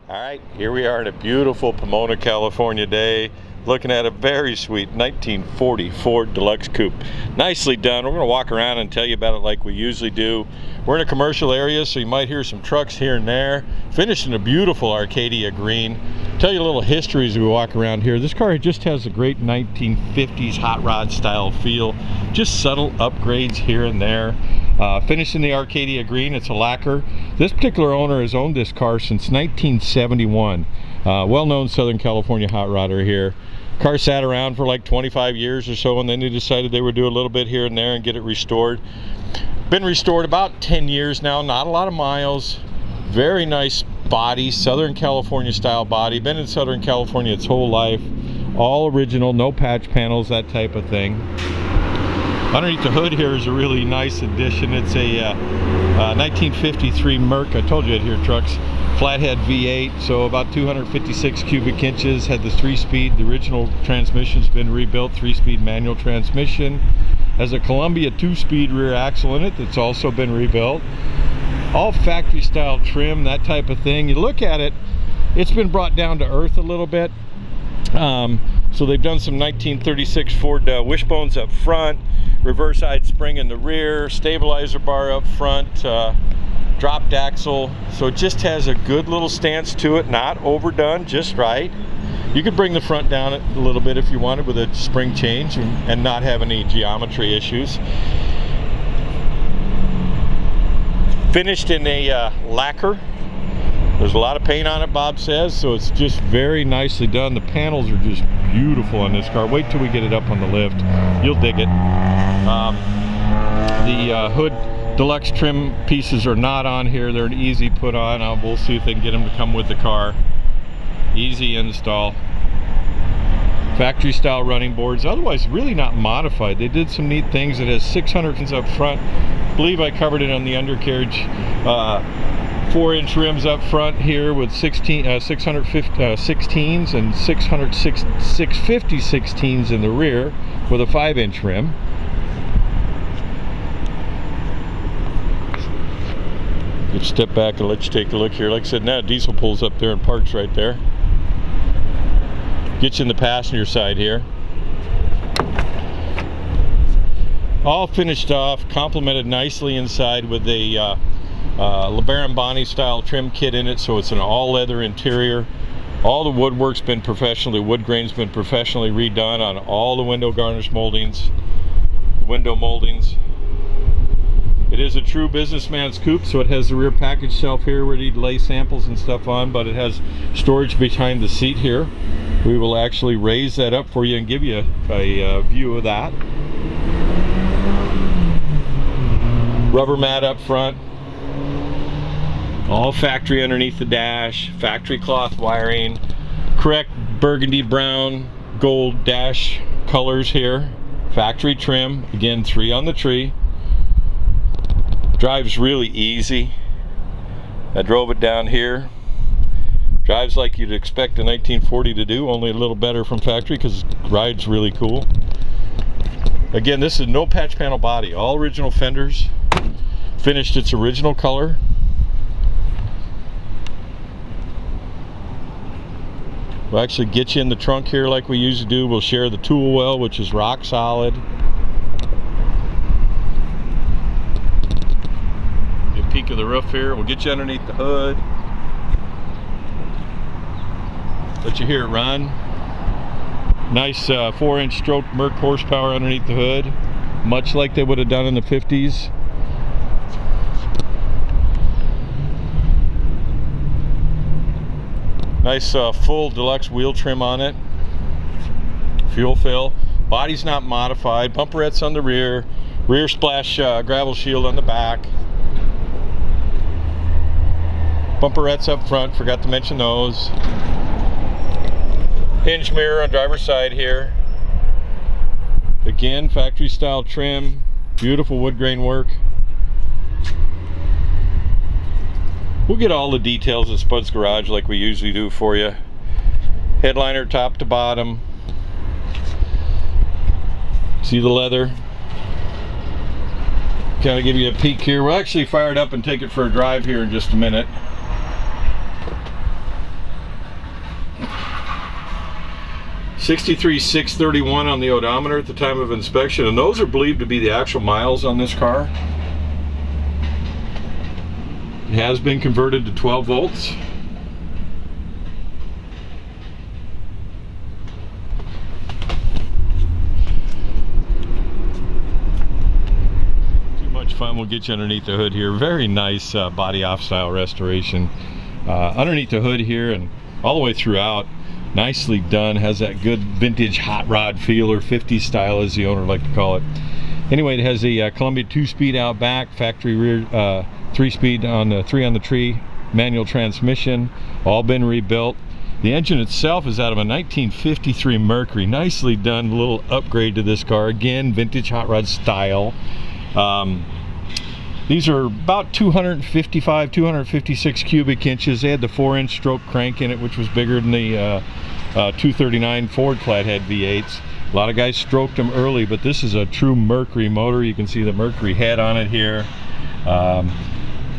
All right, here we are in a beautiful Pomona, California day, looking at a very sweet 1940 Ford Deluxe Coupe. Nicely done. We're going to walk around and tell you about it like we usually do. We're in a commercial area, so you might hear some trucks here and there. Finished in a beautiful Arcadia green. Tell you a little history as we walk around here. This car just has a great 1950s hot rod style feel. Just subtle upgrades here and there. Finished in the Arcadia green. It's a lacquer. This particular owner has owned this car since 1971. Well-known Southern California hot rodder here. Car sat around for like 25 years or so, and then they decided they would do a little bit here and there and get it restored. Been restored about 10 years now. Not a lot of miles. Very nice body, Southern California style body. Been in Southern California its whole life. All original, no patch panels, that type of thing. Underneath the hood here is a really nice addition. It's a 1953 Merc. I told you I'd hear trucks. Flathead V8, so about 256 cubic inches. Had the 3-speed. The original transmission's been rebuilt. 3-speed manual transmission. Has a Columbia 2-speed rear axle in it that's also been rebuilt. All factory style trim, that type of thing. You look at it, it's been brought down to earth a little bit. So they've done some 1936 Ford wishbones up front, reverse side spring in the rear, stabilizer bar up front, dropped axle. So it just has a good little stance to it, not overdone, just right. You could bring the front down a little bit if you wanted with a spring change and not have any geometry issues. Finished in a lacquer. There's a lot of paint on it, Bob says, so it's just very nicely done. The panels are just beautiful on this car. Wait till we get it up on the lift. You'll dig it. The hood deluxe trim pieces are not on here. They're an easy put on. We'll see if they can get them to come with the car. Easy install. Factory style running boards. Otherwise, really not modified. They did some neat things. It has 600 up front. I believe I covered it on the undercarriage. 4-inch rims up front here with 650 16s and 650 16s in the rear with a 5-inch rim. Just step back and let you take a look here. Like I said, now diesel pulls up there and parks right there. Get you in the passenger side here. All finished off, complemented nicely inside with a LeBaron Bonney style trim kit in it, so it's an all leather interior. All the woodwork's been professionally, wood grain's been professionally redone on all the window garnish moldings, window moldings. It is a true businessman's coupe, so it has the rear package shelf here where you'd lay samples and stuff on, but it has storage behind the seat here. We will actually raise that up for you and give you a view of that. Rubber mat up front. All factory underneath the dash. Factory cloth wiring. Correct burgundy, brown, gold dash colors here. Factory trim. Again, 3 on the tree. Drives really easy. I drove it down here. Drives like you'd expect a 1940 to do, only a little better from factory because it rides really cool. Again, this is no patch panel body. All original fenders. Finished its original color. We'll actually get you in the trunk here like we usually do. We'll share the tool well, which is rock solid. Get a peek of the roof here. We'll get you underneath the hood. Let you hear it run. Nice 4-inch stroke Merc horsepower underneath the hood, much like they would have done in the 50s. Nice full deluxe wheel trim on it. Fuel fill. Body's not modified. Bumperettes on the rear. Rear splash gravel shield on the back. Bumperettes up front. Forgot to mention those. Hinge mirror on driver's side here. Again, factory style trim. Beautiful wood grain work. We'll get all the details at Spud's Garage like we usually do for you. Headliner top to bottom. See the leather? Kind of give you a peek here. We'll actually fire it up and take it for a drive here in just a minute. 63,631 on the odometer at the time of inspection, and those are believed to be the actual miles on this car. It has been converted to 12 volts. Too much fun. We'll get you underneath the hood here. Very nice body off style restoration. Underneath the hood here and all the way throughout, nicely done. Has that good vintage hot rod feel, or 50 style as the owner like to call it. Anyway, it has a Columbia 2-speed out back, factory rear 3-speed on the 3 on the tree, manual transmission, all been rebuilt. The engine itself is out of a 1953 Mercury. Nicely done, little upgrade to this car. Again, vintage hot rod style. These are about 255, 256 cubic inches. They had the 4-inch stroke crank in it, which was bigger than the 239 Ford flathead V8s. A lot of guys stroked them early, but this is a true Mercury motor. You can see the Mercury head on it here.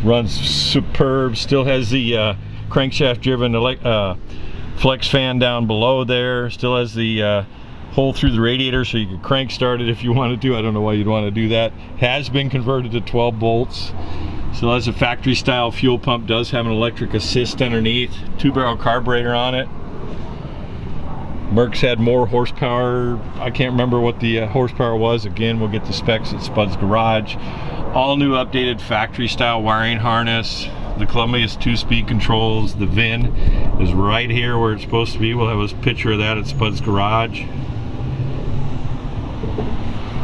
Runs superb. Still has the crankshaft driven flex fan down below there. Still has the hole through the radiator so you can crank start it if you wanted to. I don't know why you'd want to do that. Has been converted to 12 volts. Still has a factory style fuel pump. Does have an electric assist underneath. 2-barrel carburetor on it. Merc's had more horsepower. I can't remember what the horsepower was. Again, we'll get the specs at Spud's Garage. All new updated factory style wiring harness. The Columbia's 2-speed controls. The VIN is right here where it's supposed to be. We'll have a picture of that at Spud's Garage.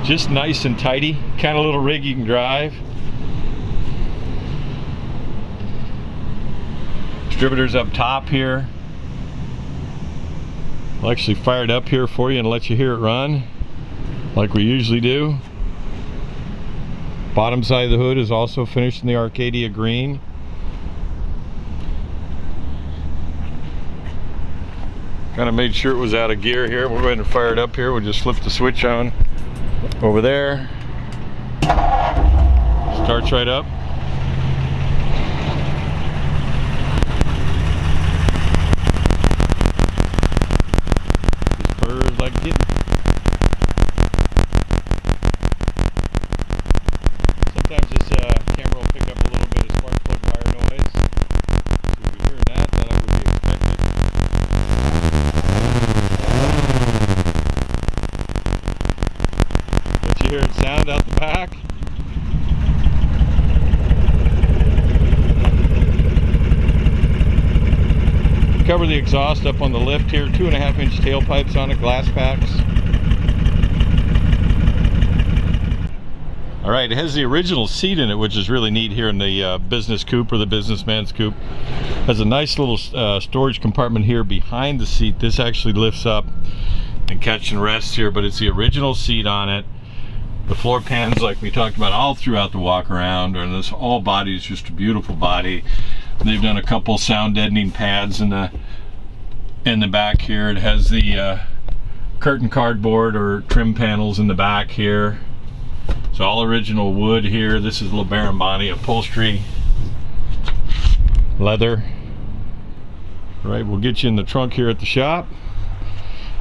Just nice and tidy. Kind of little rig you can drive. Distributors up top here. I'll actually fire it up here for you and let you hear it run like we usually do. Bottom side of the hood is also finished in the Arcadia green. Kind of made sure it was out of gear here. We're going to fire it up here. We'll just flip the switch on over there. Starts right up. Just purrs like a kitten. Sometimes this camera will pick up a little bit of spark plug wire noise. So if you're hearing that, that would be expected. But you hear it sound out the back. Cover the exhaust up on the lift here. 2.5-inch tailpipes on it, glass packs. All right, it has the original seat in it, which is really neat here in the business coupe or the businessman's coupe. Has a nice little storage compartment here behind the seat. This actually lifts up and catch and rests here, but it's the original seat on it. The floor pans, like we talked about all throughout the walk around, and this all body is just a beautiful body. They've done a couple sound deadening pads in the back here. It has the curtain cardboard or trim panels in the back here. It's all original wood here. This is LeBaron Bonney upholstery, leather. All right, we'll get you in the trunk here at the shop.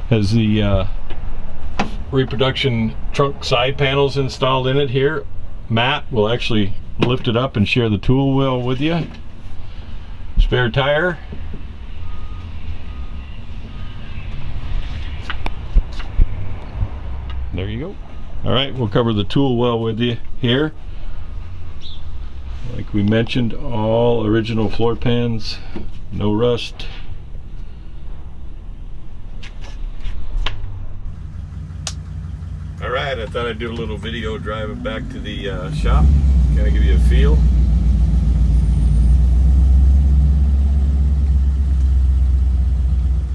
Has the reproduction trunk side panels installed in it here. Matt will actually lift it up and share the tool wheel with you. Spare tire. There you go. All right, we'll cover the tool well with you here. Like we mentioned, all original floor pans, no rust. All right, I thought I'd do a little video driving back to the shop, kind of give you a feel.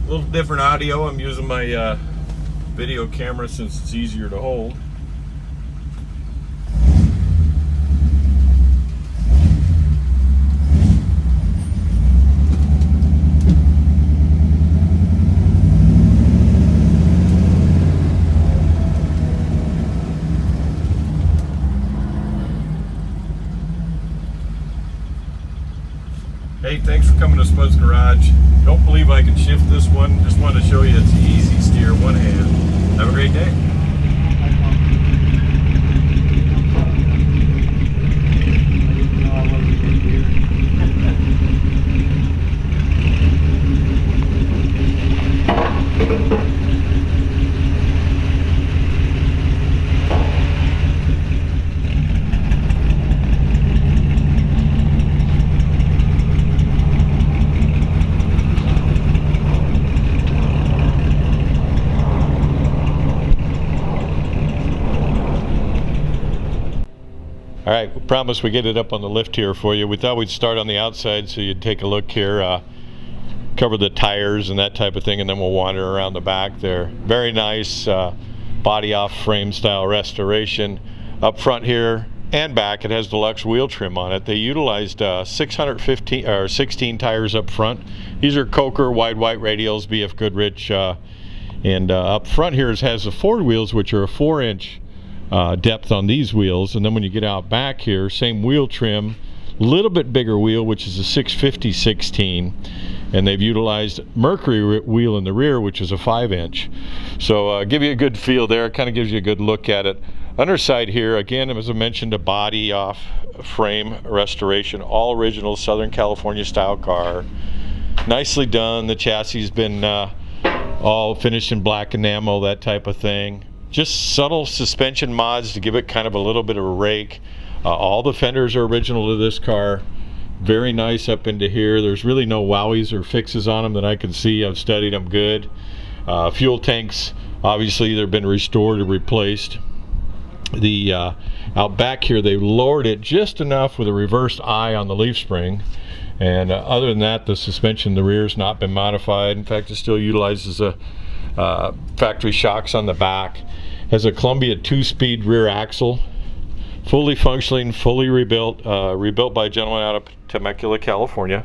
A little different audio. I'm using my video camera since it's easier to hold. Hey, thanks for coming to Spud's Garage. Don't believe if I can shift this one. Just wanted to show you it's easy steer, one hand. Have a great day. All right, we promised we get it up on the lift here for you. We thought we'd start on the outside so you'd take a look here, cover the tires and that type of thing, and then we'll wander around the back there. Very nice body off frame style restoration. Up front here and back, it has Deluxe wheel trim on it. They utilized 615 or 16 tires up front. These are Coker wide white radials, BF Goodrich, and up front here it has the Ford wheels, which are a 4-inch depth on these wheels, and then when you get out back here, same wheel trim, little bit bigger wheel, which is a 650 16, and they've utilized Mercury wheel in the rear, which is a 5-inch. So give you a good feel there. It kind of gives you a good look at it. Underside here, again, as I mentioned, a body off frame restoration, all original Southern California style car. Nicely done. The chassis has been all finished in black enamel, that type of thing. Just subtle suspension mods to give it kind of a little bit of a rake. All the fenders are original to this car. Very nice up into here. There's really no wowies or fixes on them that I can see. I've studied them good. Fuel tanks, obviously they've been restored or replaced. The out back here, they lowered it just enough with a reversed eye on the leaf spring. And other than that, the suspension in the rear has not been modified. In fact, it still utilizes a factory shocks on the back. Has a Columbia 2-speed rear axle, fully functioning, fully rebuilt, rebuilt by a gentleman out of Temecula, California.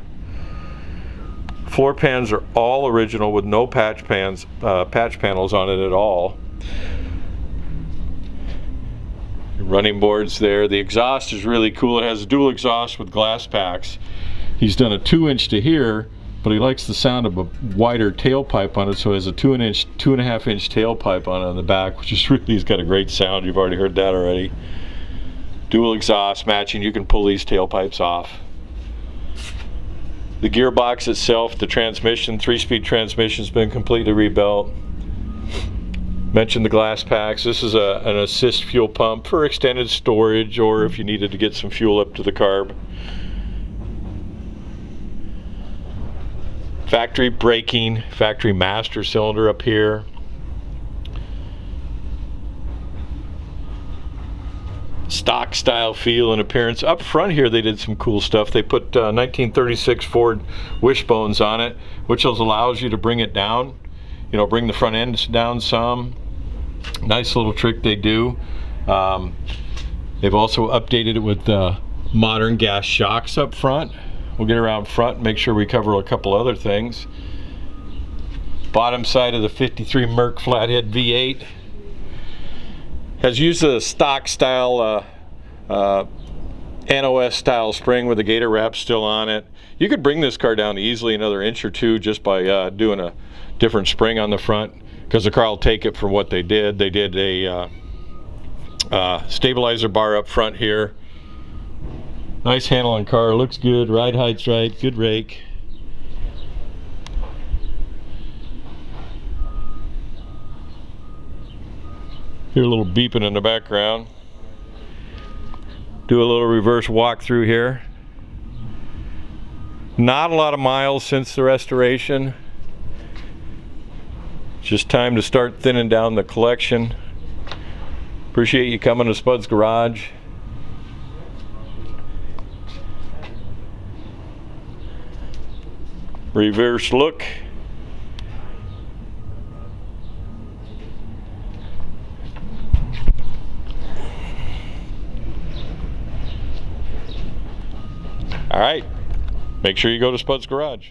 Floor pans are all original with no patch panels on it at all. Running boards there. The exhaust is really cool. It has a dual exhaust with glass packs. He's done a 2-inch to here, but he likes the sound of a wider tailpipe on it, so it has a 2.5-inch tailpipe on the back, which is really, he's got a great sound. You've already heard that already. Dual exhaust matching. You can pull these tailpipes off. The gearbox itself, the transmission, 3-speed transmission has been completely rebuilt. Mentioned the glass packs. This is an assist fuel pump for extended storage, or if you needed to get some fuel up to the carb. Factory braking, factory master cylinder up here. Stock style feel and appearance. Up front here they did some cool stuff. They put 1936 Ford wishbones on it, which allows you to bring it down, you know, bring the front end down some. Nice little trick they do. They've also updated it with modern gas shocks up front. We'll get around front and make sure we cover a couple other things. Bottom side of the 53 Merc flathead V8 has used a stock style NOS style spring with the gator wrap still on it. You could bring this car down easily another inch or two just by doing a different spring on the front, because the car will take it for what they did. They did a stabilizer bar up front here. Nice handle on car, looks good, ride height's right, good rake. Hear a little beeping in the background. Do a little reverse walk through here. Not a lot of miles since the restoration. Just time to start thinning down the collection. Appreciate you coming to Spud's Garage. Reverse look. All right, make sure you go to Spud's Garage.